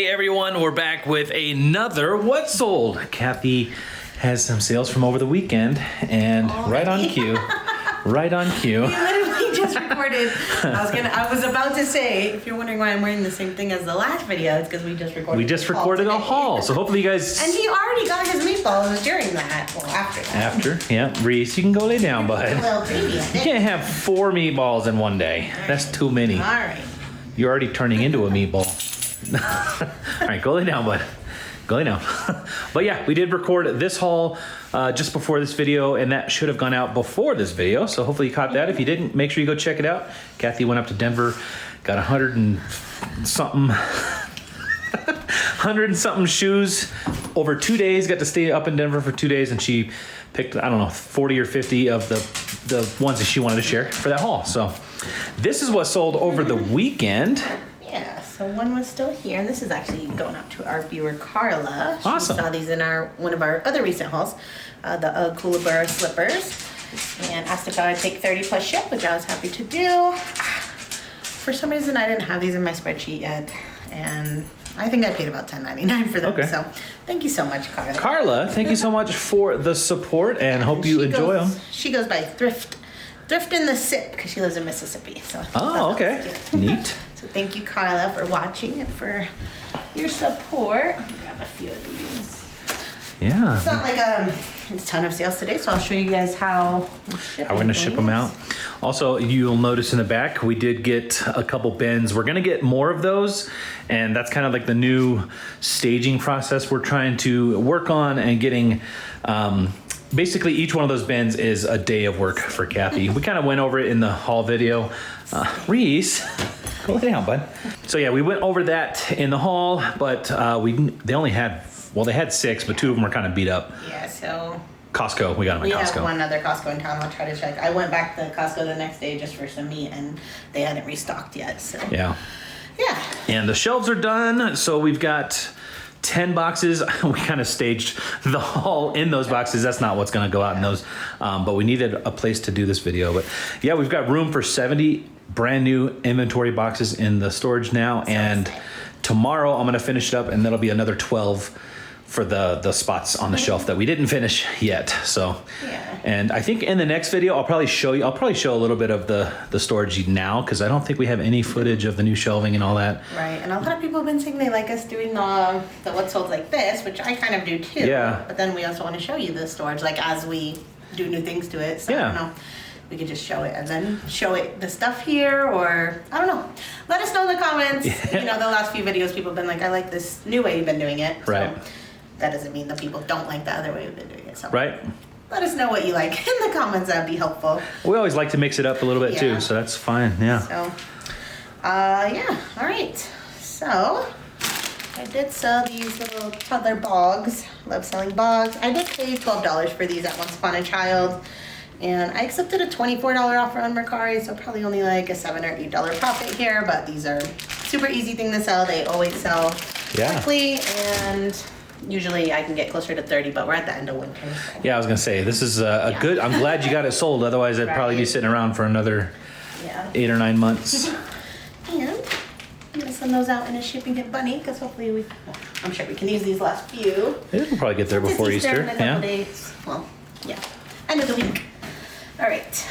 everyone, we're back with another What Sold. Kathy has some sales from over the weekend, and right on cue. Right on cue. We literally just recorded. I was about to say, if you're wondering why I'm wearing the same thing as the last video, it's because we just recorded. We just recorded a haul, so hopefully you guys. And he already got his meatballs during that. Well, after that. After, yeah. Reese, you can go lay down, bud. A little preview. You can't have 4 meatballs in one day. That's too many. All right. You're already turning into a meatball. All right, go lay down, bud. Go lay down. But yeah, we did record this haul just before this video, and that should have gone out before this video. So hopefully you caught that. If you didn't, make sure you go check it out. Kathy went up to Denver, got 100 and something shoes over 2 days. Got to stay up in Denver for 2 days, and she picked, I don't know, 40 or 50 of the ones that she wanted to share for that haul. So this is what sold over the weekend. Yeah, so one was still here, and this is actually going out to our viewer Carla. She Awesome. saw these in one of our other recent hauls, the Kookaburra slippers, and asked if I would take 30 plus ship, which I was happy to do. For some reason, I didn't have these in my spreadsheet yet, and I think I paid about $10.99 for them. Okay. So thank you so much, Carla. Carla, thank you so much for the support, and hope you enjoy them. She goes by Thrift in the Sip because she lives in Mississippi. So Oh, okay. Neat. So thank you, Carla, for watching and for your support. Let me grab a few of these. Yeah. It's not like a ton of sales today, so I'll show you guys how we're gonna ship them out. Also, you'll notice in the back, we did get a couple bins. We're gonna get more of those, and that's kind of like the new staging process we're trying to work on and getting. Basically, each one of those bins is a day of work for Kathy. We kind of went over it in the haul video. Reese, go lay down, bud. So yeah, we went over that in the haul, but they only had, well, they had 6, but 2 of them were kind of beat up. Yeah, so Costco, we got them at we Costco. have one other Costco in town. I'll try to check. I went back to Costco the next day just for some meat, and they hadn't restocked yet. So Yeah. yeah. And the shelves are done, so we've got 10 boxes. We kind of staged the haul in those boxes. That's not what's going to go out in those, but we needed a place to do this video. But yeah, we've got room for 70 brand new inventory boxes in the storage now, and tomorrow I'm going to finish it up, and that'll be another 12 for the spots on the shelf that we didn't finish yet. So Yeah. and I think in the next video I'll probably show a little bit of the storage now, because I don't think we have any footage of the new shelving and all that. Right, and a lot of people have been saying they like us doing the what sold like this, which I kind of do too. Yeah. But then we also want to show you the storage, like as we do new things to it. So I don't know. We could just show it and then show it the stuff here, or I don't know. Let us know in the comments. You know, the last few videos people have been like, I like this new way you've been doing it. Right. So that doesn't mean that people don't like the other way we've been doing it. So Right. let us know what you like in the comments. That'd be helpful. We always like to mix it up a little bit Yeah. too, so that's fine. Yeah. So, yeah, all right. So, I did sell these little toddler bogs. Love selling bogs. I did pay $12 for these at Once Upon a Child. And I accepted a $24 offer on Mercari, so probably only like a $7 or $8 profit here. But these are super easy thing to sell. They always sell quickly, and usually I can get closer to 30, but we're at the end of winter. So. Yeah, I was gonna say, this is a good, I'm glad you got it sold, otherwise I'd probably be sitting around for another 8 or 9 months. And I'm gonna send those out in a shipping hit bunny, because hopefully I'm sure we can use these last few. It'll probably get there before It's Easter. in a couple days. Well, yeah, end of the week. All right.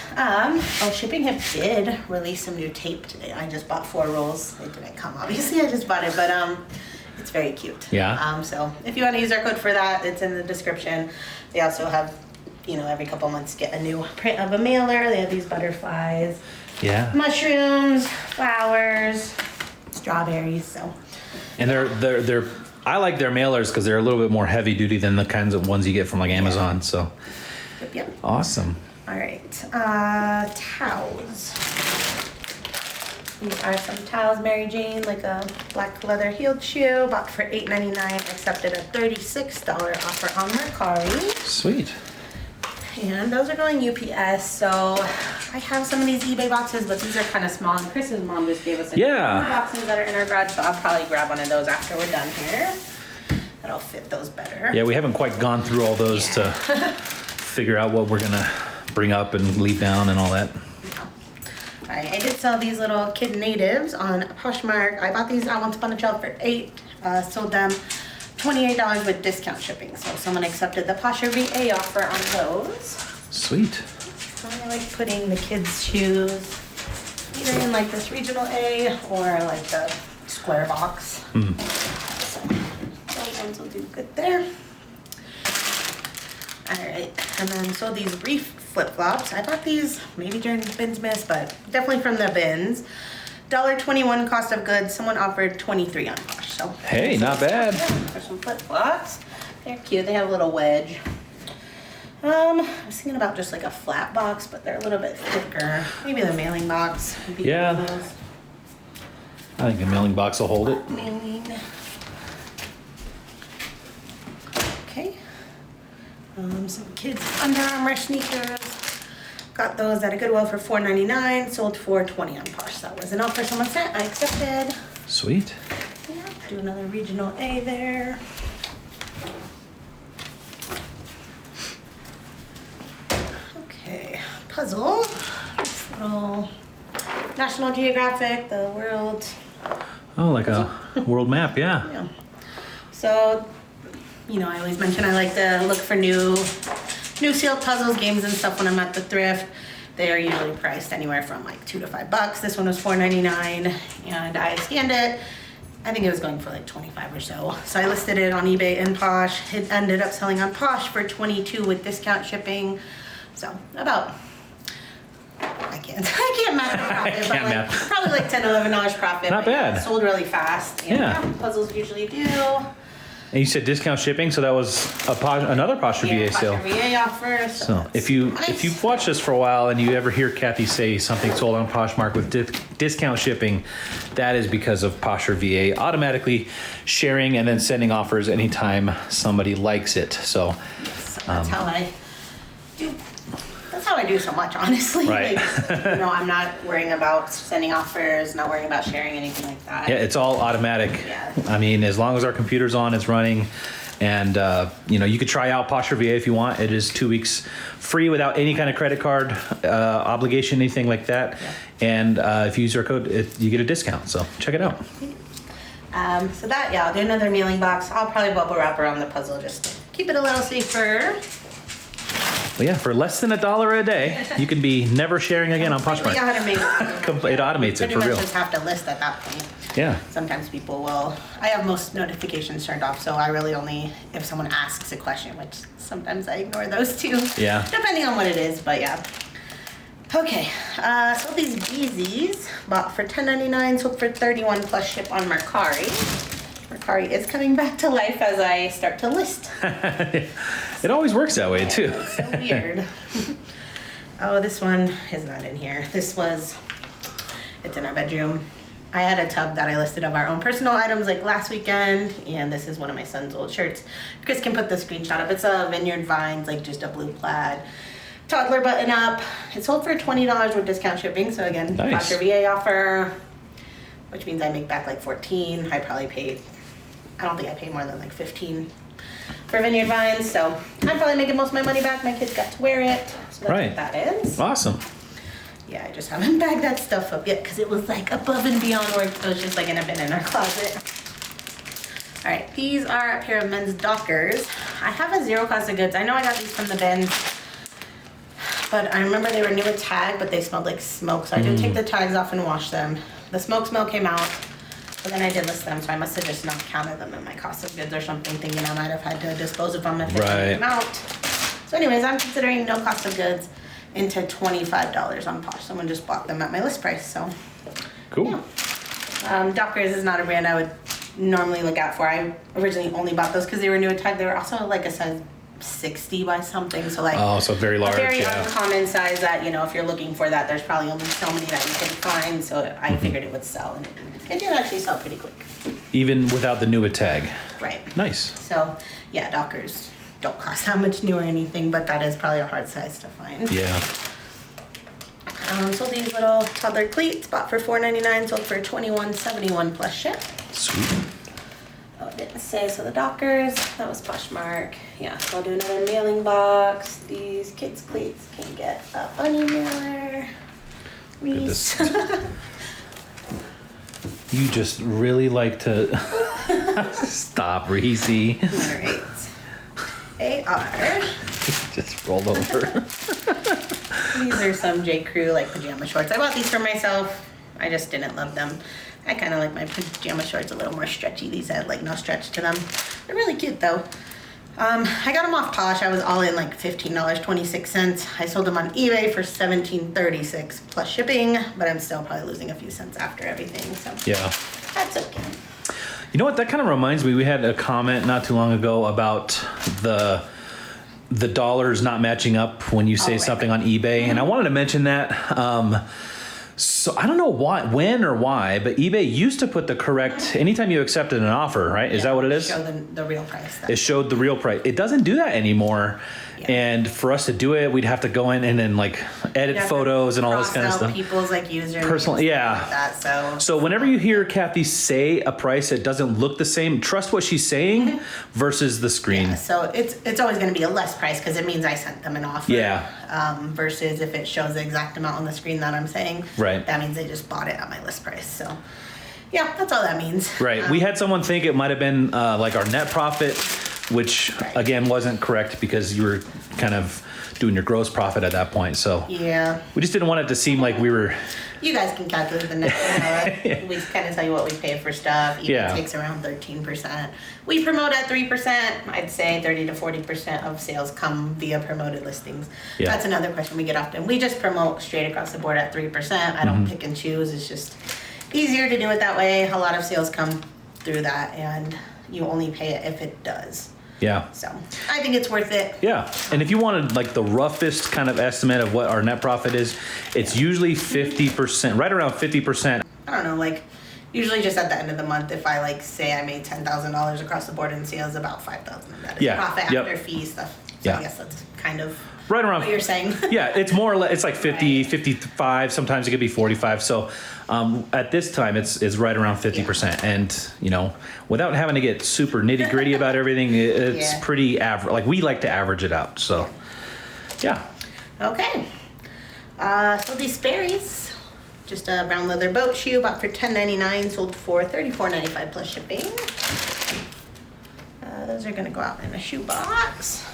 Shipping Hip did release some new tape today. I just bought 4 rolls. It didn't come, obviously. I just bought it, but it's very cute. Yeah. So if you want to use our code for that, it's in the description. They also have, every couple months get a new print of a mailer. They have these butterflies, mushrooms, flowers, strawberries. So. And they're I like their mailers because they're a little bit more heavy duty than the kinds of ones you get from like Amazon. So. Yep. Awesome. All right, towels. These are some towels, Mary Jane, like a black leather heeled shoe, bought for $8.99, accepted a $36 offer on Mercari. Sweet. And those are going UPS, so I have some of these eBay boxes, but these are kind of small, and Chris's mom just gave us boxes that are in our garage, so I'll probably grab one of those after we're done here. That'll fit those better. Yeah, we haven't quite gone through all those to figure out what we're gonna bring up and leave down and all that. Alright, I did sell these little kid natives on Poshmark. I bought these at Once Upon a Child for $8, sold them $28 with discount shipping. So someone accepted the Posher VA offer on those. Sweet. I like putting the kids' shoes either in like this regional A or like the square box. So those ones will do good there. Alright, and then so these Reef flip-flops. I bought these maybe during the bins miss, but definitely from the bins. $1.21 cost of goods. Someone offered $23 on Posh. So Hey, not bad. for some flip-flops. They're cute. They have a little wedge. I was thinking about just like a flat box, but they're a little bit thicker. Maybe the mailing box would be Yeah. one of those. I think the mailing box will hold it. Mailing. Okay. Some kids Under Armour sneakers. Got those at a Goodwill for $4.99. Sold for $20 on Posh. That was an offer someone sent. I accepted. Sweet. Yeah, do another regional A there. Okay, puzzle. This little National Geographic, the world. Oh, like a world map, yeah. Yeah. So, you know, I always mention I like to look for new sealed puzzles, games, and stuff when I'm at the thrift. They are usually priced anywhere from like $2 to $5. This one was $4.99, and I scanned it. I think it was going for like 25 or so. So I listed it on eBay and Posh. It ended up selling on Posh for 22 with discount shipping. So about, I can't math the profit, but like, probably like $10, $11 profit. Not but bad. Yeah, sold really fast. And Yeah. Puzzles usually do. And you said discount shipping, so that was another Posher VA sale. Posher VA offer. So if you've watched this for a while and you ever hear Kathy say something sold on Poshmark with discount shipping, that is because of Posher VA automatically sharing and then sending offers anytime somebody likes it. So that's how I do. That's how I do so much, honestly. Right. Like, you know, I'm not worrying about sending offers, not worrying about sharing anything like that. yeah, it's all automatic. Yeah. I mean, as long as our computer's on, it's running. And, you know, you could try out Posher VA if you want. It is 2 weeks free without any kind of credit card obligation, anything like that. Yeah. And if you use our code, you get a discount. So check it out. So that, yeah, I'll do another mailing box. I'll probably bubble wrap around the puzzle just to keep it a little safer. But yeah, for less than $1 a day, you can be never sharing again on Poshmark. It automates it for real. You just have to list at that point. Yeah. Sometimes people will. I have most notifications turned off, so I really only if someone asks a question, which sometimes I ignore those too. Yeah. Depending on what it is, but yeah. Okay, so these Yeezys bought for $10.99, sold for $31 plus ship on Mercari. Mercari is coming back to life as I start to list. It always works that way too. It's so weird. Oh, this one is not in here. It's in our bedroom. I had a tub that I listed of our own personal items like last weekend, and this is one of my son's old shirts. Chris can put the screenshot up. It's a Vineyard Vines, like just a blue plaid toddler button up. It sold for $20 with discount shipping. So again, Nice. Posher VA offer, which means I make back like 14. I don't think I paid more than like 15 for Vineyard Vines. So I'm probably making most of my money back. My kids got to wear it. So that's Right. what that is. Awesome. Yeah, I just haven't bagged that stuff up yet because it was like above and beyond where it was just like in a bin in our closet. All right, these are a pair of men's Dockers. I have a zero cost of goods. I know I got these from the bin, but I remember they were new with tag, but they smelled like smoke. So I did take the tags off and wash them. The smoke smell came out, but then I did list them, so I must have just not counted them in my cost of goods or something, thinking I might have had to dispose of them if they came out. So anyways, I'm considering no cost of goods into $25 on Posh. Someone just bought them at my list price, so. Cool. Yeah. Dockers is not a brand I would normally look out for. I originally only bought those because they were new at tag. They were also like a size 60 by something, so like Oh, so very large. a very yeah. uncommon size that, you know, if you're looking for that, there's probably only so many that you can find, so I figured it would sell, and it did actually sell pretty quick. Even without the new tag. Right. Nice. So, yeah, Dockers don't cost that much new or anything, but that is probably a hard size to find. Yeah. So these little toddler cleats bought for $4.99, sold for $21.71 plus ship. Sweet. Oh, it didn't say. So the Dockers, that was Poshmark. Yeah, so I'll do another mailing box. These kids' cleats can get a bunny mailer. Reese. You just really like to stop, Reese. All right. They are. Just rolled over. These are some J. Crew like pajama shorts. I bought these for myself. I just didn't love them. I kind of like my pajama shorts a little more stretchy. These had like no stretch to them. They're really cute though. I got them off Posh. I was all in like $15.26. I sold them on eBay for $17.36 plus shipping, but I'm still probably losing a few cents after everything. So Yeah. that's okay. You know what? That kind of reminds me. We had a comment not too long ago about the dollars not matching up when you say right. something on eBay, and I wanted to mention that. So I don't know when or why, but eBay used to put the correct anytime you accepted an offer, right? Is that what it is? Show the real price. It showed the real price. It doesn't do that anymore. Yeah. And for us to do it, we'd have to go in and then like edit photos and all this kind of stuff. People's like user Personally, yeah. Like that, So whenever you hear Kathy say a price that doesn't look the same, trust what she's saying versus the screen. Yeah, so it's always going to be a less price because it means I sent them an offer. Yeah. Versus if it shows the exact amount on the screen that I'm saying, Right. that means they just bought it at my list price. So, yeah, that's all that means. Right. We had someone think it might have been like our net profit, which again wasn't correct because you were kind of doing your gross profit at that point. So Yeah. we just didn't want it to seem like we were. You guys can calculate the net. We kind of tell you what we pay for stuff. Yeah. It takes around 13%. We promote at 3%. I'd say 30 to 40% of sales come via promoted listings. Yeah. That's another question we get often. We just promote straight across the board at 3%. I don't pick and choose. It's just easier to do it that way. A lot of sales come through that, and you only pay it if it does. Yeah. So I think it's worth it. Yeah. And if you wanted like the roughest kind of estimate of what our net profit is, it's usually 50%, right around 50%. I don't know, like usually just at the end of the month, if I like say I made $10,000 across the board in sales, about $5,000 of that is Yeah. profit Yep. after fees stuff. So Yeah. I guess that's kind of Right around what you're saying. Yeah, it's more or less, it's like 50, Right. 55, sometimes it could be 45. So at this time, it's right around 50%. And, you know, without having to get super nitty gritty about everything, it's Yeah. pretty average. Like we like to average it out. So, yeah. Okay. So these Sperry's, just a brown leather boat shoe, bought for $10.99, sold for $34.95 plus shipping. Those are gonna go out in a shoe box.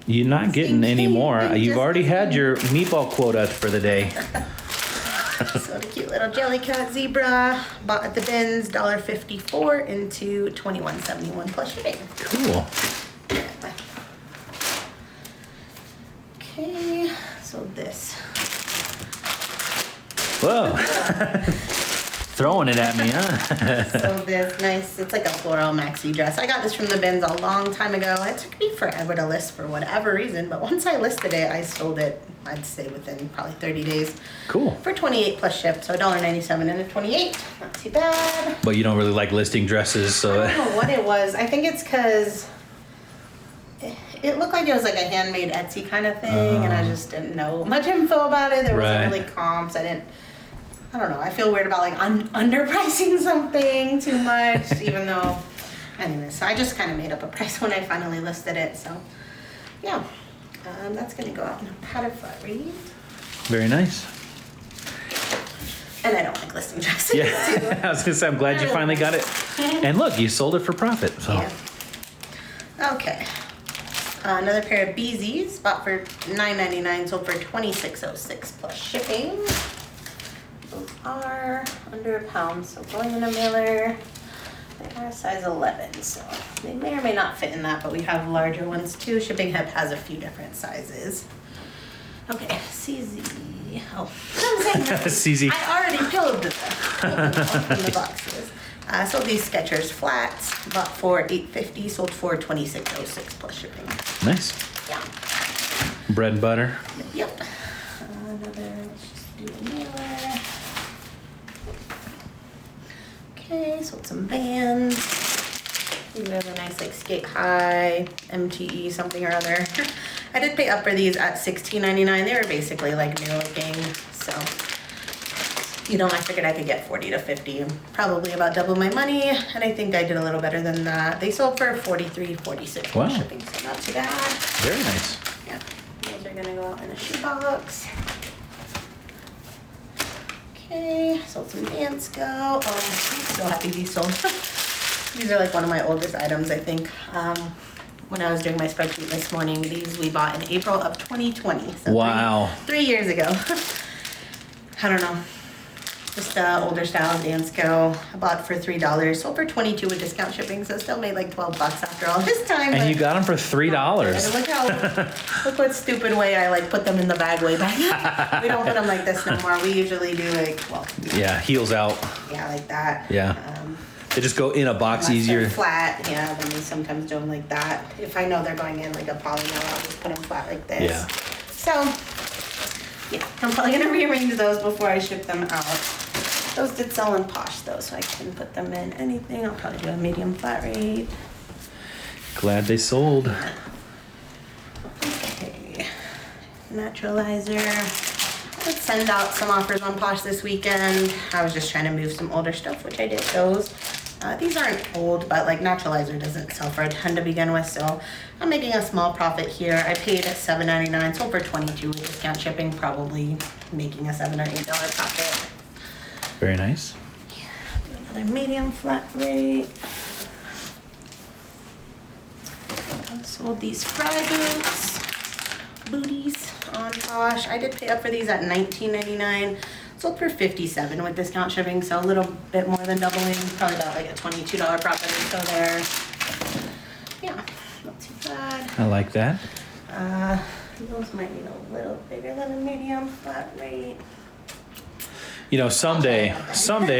You're not getting Thank any you. more. I'm You've just already had looking. your meatball quota for the day. So the cute little Jellycat zebra, bought at the bins, $1.54 into $21.71 plus shipping. Cool. Okay, so this. Whoa. Throwing it at me, huh? So this nice, it's like a floral maxi dress. I got this from the bins a long time ago. It took me forever to list for whatever reason, but once I listed it, I sold it, I'd say within probably 30 days. Cool. For $28 plus ship, so $1.97 and a $28. Not too bad. But you don't really like listing dresses, so. I don't know what it was. I think it's because it looked like it was like a handmade Etsy kind of thing, and I just didn't know much info about it. There wasn't really comps. I don't know. I feel weird about like underpricing something too much, even though. Anyway, so I just kind of made up a price when I finally listed it. So, yeah, that's gonna go out in a padded flat reed. Very nice. And I don't like listing dresses. Yeah, I was gonna say, I'm glad you finally got it. And look, you sold it for profit, so. Yeah. Okay. Another pair of Beezies, bought for $9.99, sold for $26.06 plus shipping. Those are under a pound, so going in a mailer. They are a size 11, so they may or may not fit in that, but we have larger ones too. Shipping Hub has a few different sizes. Okay, CZ. Oh, I'm saying CZ. I already peeled them from the boxes. Sold these Skechers flats, bought for $8.50, sold for $26.06 plus shipping. Nice. Yeah. Bread and butter. Yep. Another, let's just do a mailer. Okay, sold some Vans. These are the nice like skate high, MTE something or other. I did pay up for these at $16.99. They were basically like new looking, so you know, I figured I could get 40 to 50, probably about double my money, and I think I did a little better than that. They sold for $43, $46 Wow. shipping, so not too bad. Very nice. Yeah, those are gonna go out in a shoebox. Okay, sold some Dance Go. Oh, I'm so happy these sold. These are like one of my oldest items, I think. When I was doing my spreadsheet this morning, these we bought in April of 2020. So Wow. 3 years ago. I don't know. Just older style Dance Go. I bought for $3. Sold for $22 with discount shipping, so still made like $12 after all this time. And you got them for $3. And look what stupid way I like put them in the bag way back. We don't put them like this no more. We usually do like, well. Yeah, heels out. Yeah, like that. Yeah. They just go in a box Unless easier. they're flat, yeah, then we sometimes do them like that. If I know they're going in like a poly mill, I'll just put them flat like this. Yeah. So, yeah, I'm probably gonna rearrange those before I ship them out. Those did sell in Posh though, so I can put them in anything. I'll probably do a medium flat rate. Glad they sold. Okay, naturalizer. Let's send out some offers on Posh this weekend. I was just trying to move some older stuff, which I did those. These aren't old, but like naturalizer doesn't sell for a ton to begin with, so I'm making a small profit here. I paid at $7.99, sold for $22 with discount shipping, probably making a $7 or $8 profit. Very nice. Yeah, do another medium flat rate. I sold these fry booties on Posh. I did pay up for these at $19.99. Sold for $57 with discount shipping, so a little bit more than doubling. Probably about like a $22 profit or so there. Yeah, not too bad. I like that. Those might need a little bigger than a medium flat rate. You know, someday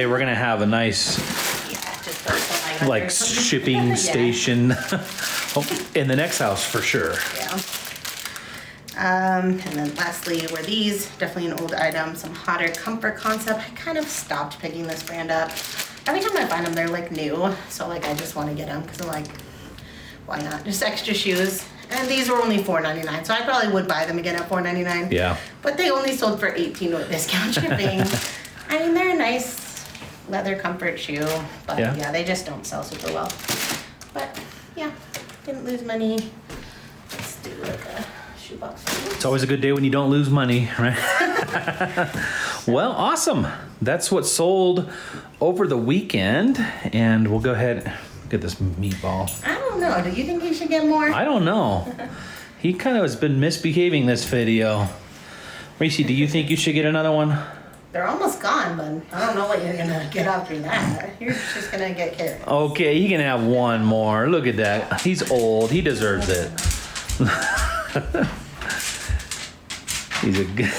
we're gonna have a nice Yeah, just those like shipping Yeah. station in the next house for sure. Yeah. And then lastly were these, definitely an old item, some Hotter Comfort Concept. I kind of stopped picking this brand up. Every time I find them, they're like new. So like, I just want to get them because I'm like, why not? Just extra shoes. And these were only $4.99, so I probably would buy them again at $4.99. Yeah. But they only sold for $18 with discount shipping. I mean, they're a nice leather comfort shoe, but Yeah. yeah, they just don't sell super well. But yeah, didn't lose money. Let's do like a shoebox. It's always a good day when you don't lose money, right? Well, awesome. That's what sold over the weekend, and we'll go ahead and get this meatball. I don't know. Do you think he should get more? I don't know. He kind of has been misbehaving this video. Reese, do you think you should get another one? They're almost gone, but I don't know what you're gonna get after that. You're just gonna get carried. Okay, he can have one more. Look at that. He's old. He deserves it. He's a good.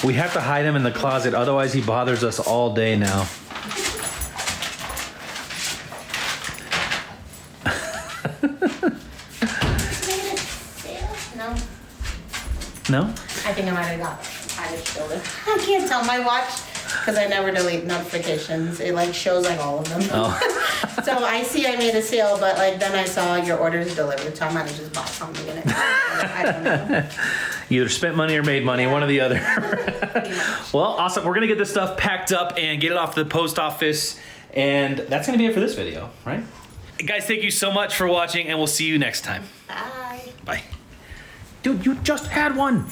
We have to hide him in the closet, otherwise he bothers us all day now. No. No? I think I might have got it. I just showed it. I can't tell my watch because I never delete notifications. It like shows like all of them. Oh. So I see I made a sale, but like then I saw your orders delivered, so I might have just bought something in it. I don't know. Either spent money or made money, one or the other. Pretty much. Well, awesome. We're going to get this stuff packed up and get it off to the post office. And that's going to be it for this video, right? Guys, thank you so much for watching, and we'll see you next time. Bye. Bye. Dude, you just had one.